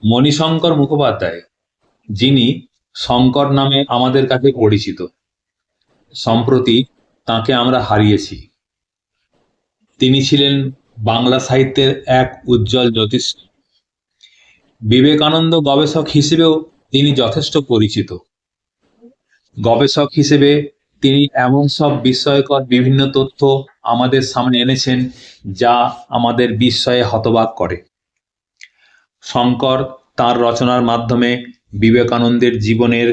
মণিশঙ্কর মুখোপাধ্যায়, যিনি শঙ্কর নামে আমাদের কাছে পরিচিত, সম্প্রতি তাকে আমরা হারিয়েছি। তিনি ছিলেন বাংলা সাহিত্যের এক উজ্জ্বল জ্যোতিষ। বিবেকানন্দ গবেষক হিসেবেও তিনি যথেষ্ট পরিচিত। গবেষক হিসেবে তিনি এমন সব বিস্ময়কর বিভিন্ন তথ্য আমাদের সামনে এনেছেন যা আমাদের বিস্ময়ে হতবাক করে। শঙ্কর তাঁর রচনার মাধ্যমে বিবেকানন্দের জীবনের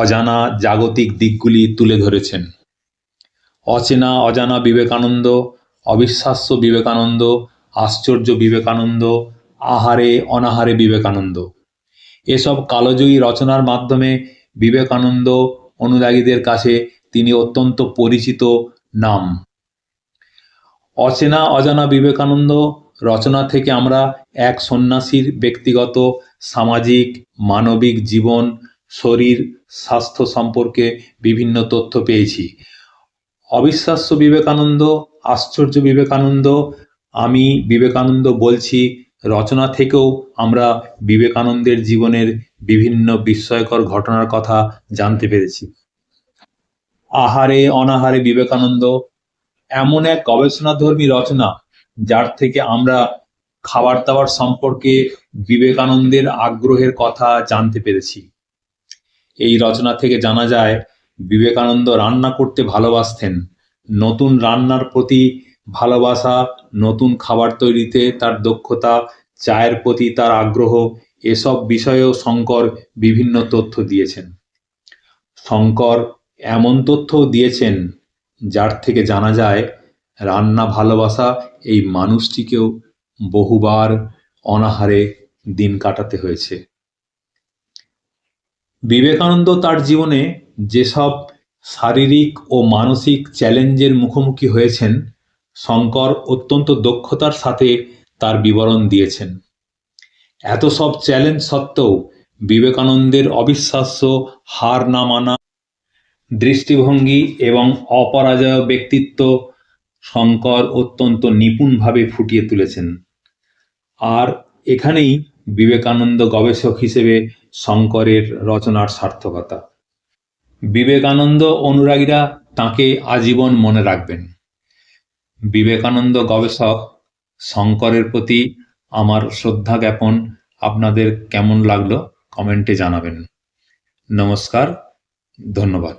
অজানা জাগতিক দিকগুলি তুলে ধরেছেন। অচেনা অজানা বিবেকানন্দ, অবিশ্বাস্য বিবেকানন্দ, আশ্চর্য বিবেকানন্দ, আহারে অনাহারে বিবেকানন্দ, এসব কালজয়ী রচনার মাধ্যমে বিবেকানন্দ অনুরাগীদের কাছে তিনি অত্যন্ত পরিচিত নাম। অচেনা অজানা বিবেকানন্দ রচনা থেকে আমরা এক সন্ন্যাসীর ব্যক্তিগত, সামাজিক, মানবিক জীবন, শরীর, স্বাস্থ্য সম্পর্কে বিভিন্ন তথ্য পেয়েছি। অবিশ্বাস্য বিবেকানন্দ, আশ্চর্য বিবেকানন্দ, আমি বিবেকানন্দ বলছি রচনা থেকেও আমরা বিবেকানন্দের জীবনের বিভিন্ন বিস্ময়কর ঘটনার কথা জানতে পেরেছি। আহারে অনাহারে বিবেকানন্দ এমন এক গবেষণাধর্মী রচনা যার থেকে আমরা খাবার দাবার সম্পর্কে বিবেকানন্দের আগ্রহের কথা জানতে পেরেছি। এই রচনা থেকে জানা যায় বিবেকানন্দ রান্না করতে ভালোবাসতেন। নতুন রান্নার প্রতি ভালোবাসা, নতুন খাবার তৈরিতে তার দক্ষতা, চায়ের প্রতি তার আগ্রহ, এসব বিষয়েও শঙ্কর বিভিন্ন তথ্য দিয়েছেন। শঙ্কর এমন তথ্যও দিয়েছেন যার থেকে জানা যায় রান্না ভালোবাসা এই মানুষটিকেও বহুবার অনাহারে দিন কাটাতে হয়েছে। বিবেকানন্দ তার জীবনে যেসব শারীরিক ও মানসিক চ্যালেঞ্জের মুখোমুখি হয়েছেন, শঙ্কর অত্যন্ত দক্ষতার সাথে তার বিবরণ দিয়েছেন। এত সব চ্যালেঞ্জ সত্ত্বেও বিবেকানন্দের অবিশ্বাস্য হার না মানা দৃষ্টিভঙ্গি এবং অপরাজেয় ব্যক্তিত্ব শঙ্কর অত্যন্ত নিপুণভাবে ফুটিয়ে তুলেছেন। আর এখানেই বিবেকানন্দ গবেষক হিসেবে শঙ্করের রচনার সার্থকতা। বিবেকানন্দ অনুরাগীরা তাঁকে আজীবন মনে রাখবেন। বিবেকানন্দ গবেষক শঙ্করের প্রতি আমার শ্রদ্ধা জ্ঞাপন। আপনাদের কেমন লাগলো কমেন্টে জানাবেন। নমস্কার, ধন্যবাদ।